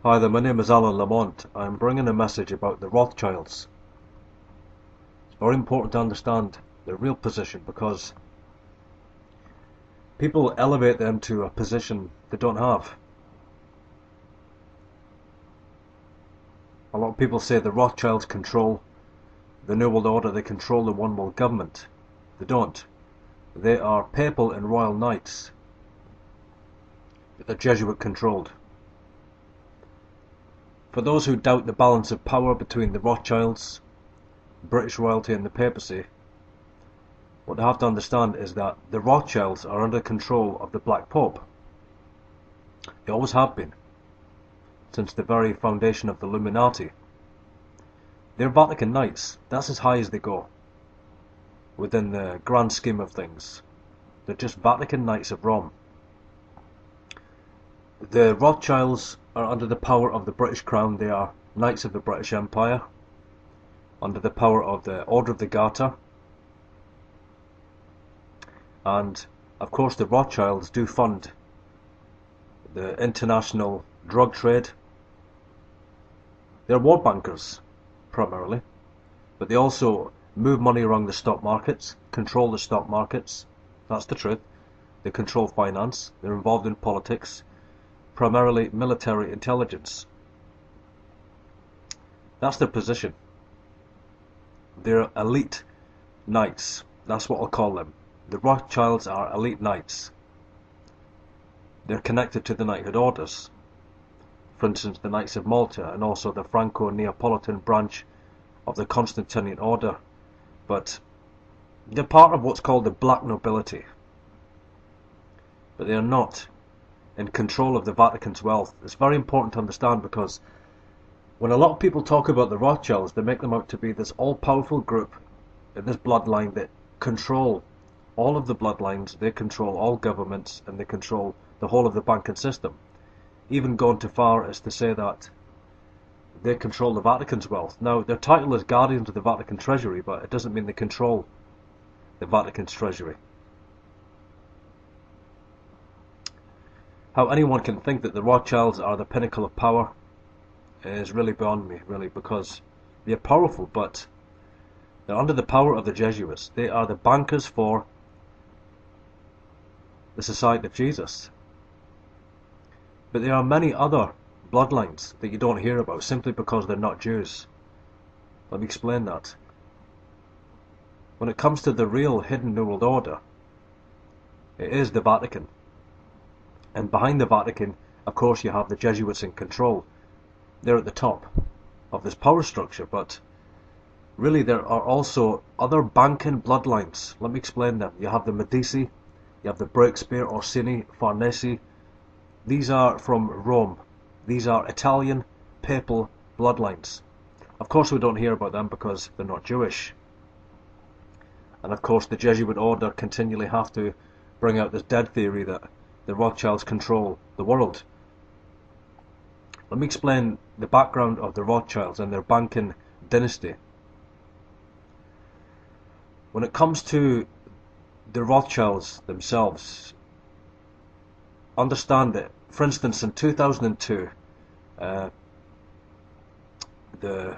Hi there, my name is Alan Lamont. I'm bringing a message about the Rothschilds. It's very important to understand their real position because people elevate them to a position they don't have. A lot of people say the Rothschilds control the New World Order, they control the One World Government. They don't. They are papal and royal knights. They're Jesuit controlled. For those who doubt the balance of power between the Rothschilds, British royalty and the papacy, what they have to understand is that the Rothschilds are under control of the Black Pope. They always have been, since the very foundation of the Illuminati. They're Vatican Knights. That's as high as they go within the grand scheme of things. They're just Vatican Knights of Rome. The Rothschilds are under the power of the British Crown. They are Knights of the British Empire, under the power of the Order of the Garter. And of course the Rothschilds do fund the international drug trade. They're war bankers primarily, but they also move money around the stock markets, control the stock markets. That's the truth. They control finance. They're involved in politics, primarily military intelligence. That's their position. They're elite knights. That's what I'll call them. The Rothschilds are elite knights. They're connected to the knighthood orders. For instance, the Knights of Malta and also the Franco-Neapolitan branch of the Constantinian order. But they're part of what's called the black nobility. But they are not in control of the Vatican's wealth. It's very important to understand, because when a lot of people talk about the Rothschilds, they make them out to be this all-powerful group in this bloodline that control all of the bloodlines, they control all governments, and they control the whole of the banking system. Even going too far as to say that they control the Vatican's wealth. Now, their title is Guardians of the Vatican Treasury, but it doesn't mean they control the Vatican's treasury. How anyone can think that the Rothschilds are the pinnacle of power is really beyond me, really, because they're powerful, but they're under the power of the Jesuits. They are the bankers for the Society of Jesus. But there are many other bloodlines that you don't hear about simply because they're not Jews. Let me explain that. When it comes to the real hidden New World Order, it is the Vatican. And behind the Vatican, of course, you have the Jesuits in control. They're at the top of this power structure, but really there are also other banking bloodlines. Let me explain them. You have the Medici, you have the Breakspear, Orsini, Farnese. These are from Rome. These are Italian papal bloodlines. Of course we don't hear about them because they're not Jewish. And of course the Jesuit order continually have to bring out this dead theory that the Rothschilds control the world. Let me explain the background of the Rothschilds and their banking dynasty. When it comes to the Rothschilds themselves, understand that, for instance, in 2002, the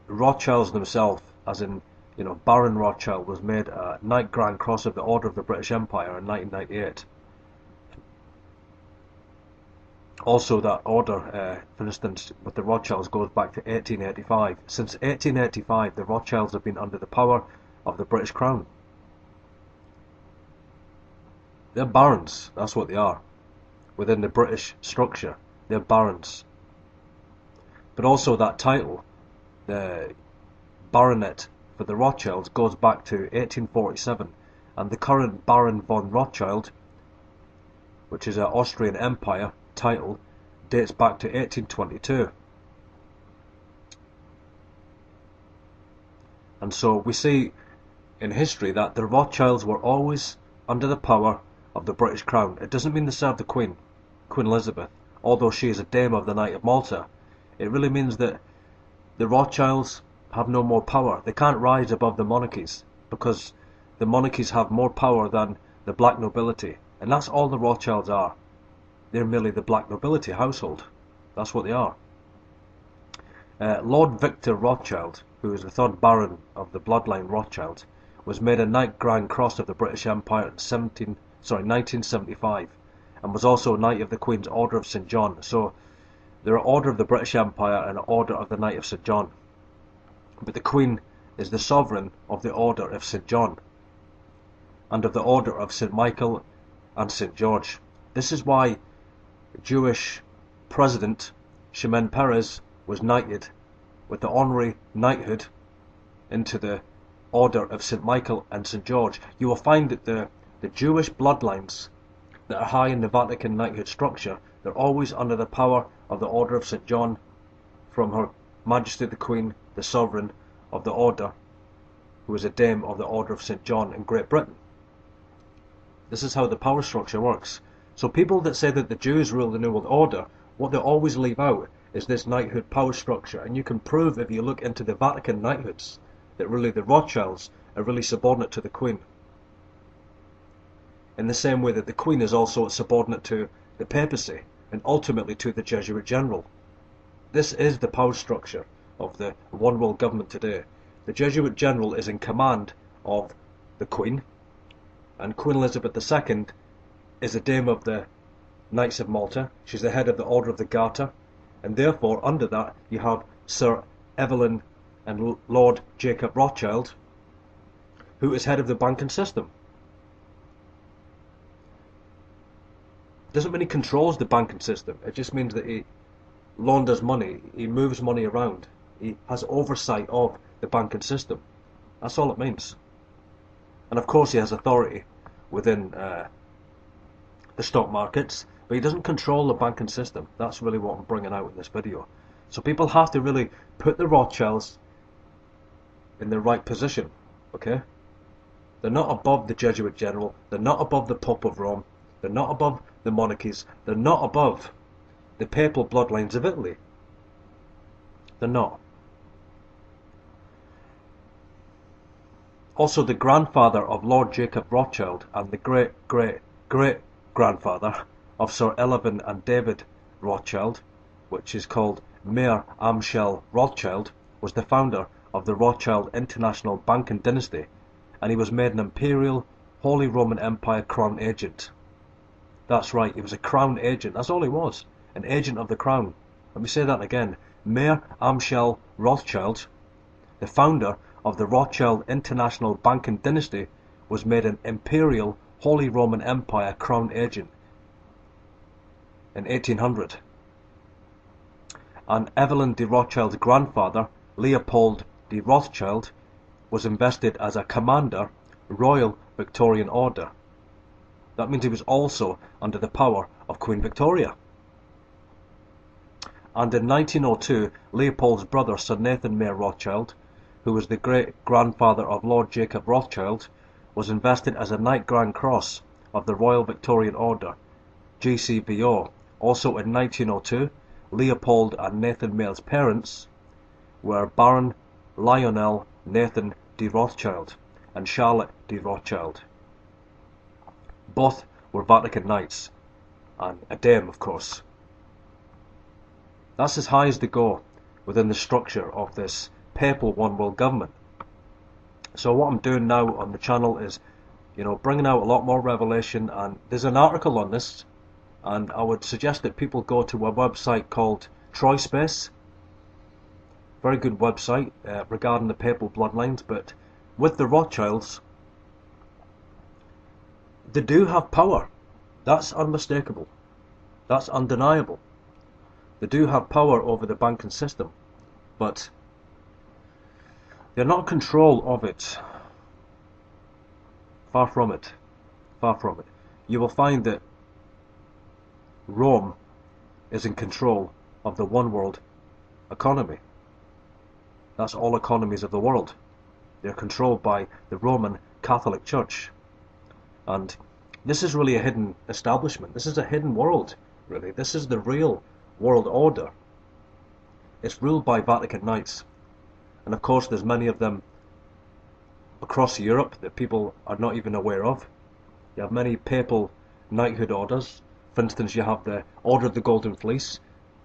Rothschilds themselves, as in, Baron Rothschild, was made a Knight Grand Cross of the Order of the British Empire in 1998. Also, that order, for instance, with the Rothschilds goes back to 1885. Since 1885, the Rothschilds have been under the power of the British Crown. They're barons, that's what they are. Within the British structure, they're barons. But also that title, the baronet for the Rothschilds, goes back to 1847, and the current Baron von Rothschild, which is an Austrian Empire title, dates back to 1822. And so we see in history that the Rothschilds were always under the power of the British Crown. It doesn't mean they serve the Queen Elizabeth, although she is a Dame of the Knight of Malta. It really means that the Rothschilds have no more power. They can't rise above the monarchies, because the monarchies have more power than the black nobility. And that's all the Rothschilds are. They're merely the black nobility household. That's what they are. Lord Victor Rothschild, who is the third Baron of the bloodline Rothschild, was made a Knight Grand Cross of the British Empire in 1975, and was also a Knight of the Queen's Order of St. John. So they're an Order of the British Empire and an Order of the Knight of St. John. But the Queen is the sovereign of the Order of St. John, and of the Order of St. Michael and St. George. This is why Jewish President Edmond Paris was knighted with the honorary knighthood into the Order of St. Michael and St. George. You will find that the Jewish bloodlines that are high in the Vatican knighthood structure, they're always under the power of the Order of St. John, from Her Majesty the Queen, the Sovereign of the Order, who is a Dame of the Order of St. John in Great Britain. This is how the power structure works. So people that say that the Jews rule the New World Order, what they always leave out is this knighthood power structure. And you can prove, if you look into the Vatican knighthoods, that really the Rothschilds are really subordinate to the Queen. In the same way that the Queen is also subordinate to the papacy and ultimately to the Jesuit general. This is the power structure of the one world government today. The Jesuit general is in command of the Queen, and Queen Elizabeth II is a Dame of the Knights of Malta. She's the head of the Order of the Garter, and therefore under that you have Sir Evelyn and Lord Jacob Rothschild, who is head of the banking system. Doesn't mean he controls the banking system. It just means that he launders money, he moves money around, he has oversight of the banking system. That's all it means. And of course he has authority within the stock markets, but he doesn't control the banking system. That's really what I'm bringing out in this video. So people have to really put the Rothschilds in the right position, okay? They're not above the Jesuit general, they're not above the Pope of Rome, they're not above the monarchies, they're not above the papal bloodlines of Italy. They're not. Also, the grandfather of Lord Jacob Rothschild and the great-great-great-grandfather of Sir Elvin and David Rothschild, which is called Mayer Amschel Rothschild, was the founder of the Rothschild International Banking Dynasty, and he was made an Imperial Holy Roman Empire Crown Agent. That's right, he was a Crown Agent. That's all he was, an agent of the Crown. Let me say that again. Mayer Amschel Rothschild, the founder of the Rothschild International Banking Dynasty, was made an Imperial Holy Roman Empire Crown Agent in 1800. And Evelyn de Rothschild's grandfather, Leopold de Rothschild, was invested as a Commander, Royal Victorian Order. That means he was also under the power of Queen Victoria. And in 1902, Leopold's brother, Sir Nathan Mayer Rothschild, who was the great-grandfather of Lord Jacob Rothschild, was invested as a Knight Grand Cross of the Royal Victorian Order, GCVO. Also in 1902, Leopold and Nathan Mayer's parents were Baron Lionel Nathan de Rothschild and Charlotte de Rothschild. Both were Vatican Knights, and a Dame, of course. That's as high as they go within the structure of this papal one world government. So what I'm doing now on the channel is, bringing out a lot more revelation, and there's an article on this, and I would suggest that people go to a website called TroySpace. Very good website regarding the papal bloodlines. But with the Rothschilds, they do have power. That's unmistakable. That's undeniable. They do have power over the banking system, but they're not in control of it. Far from it. Far from it. You will find that Rome is in control of the one world economy. That's all economies of the world. They're controlled by the Roman Catholic Church. And this is really a hidden establishment. This is a hidden world, really. This is the real world order. It's ruled by Vatican Knights. And of course there's many of them across Europe that people are not even aware of. You have many papal knighthood orders. For instance, you have the Order of the Golden Fleece,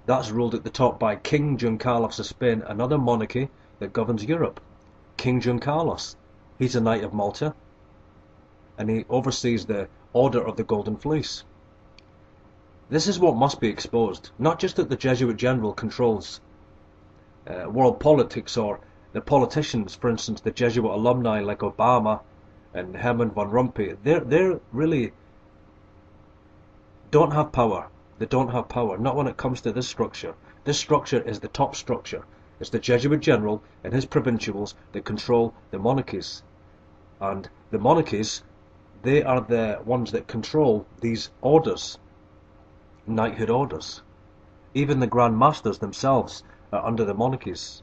That's ruled at the top by King John Carlos of Spain, another monarchy that governs Europe. King John Carlos. He's a Knight of Malta, and he oversees the Order of the Golden Fleece. This is what must be exposed, not just that the Jesuit general controls world politics, or the politicians, for instance, the Jesuit alumni like Obama and Herman von Rompuy. They're really don't have power. They don't have power, not when it comes to this structure. This structure is the top structure. It's the Jesuit general and his provincials that control the monarchies. And the monarchies, they are the ones that control these orders, knighthood orders. Even the Grand Masters themselves are under the monarchies.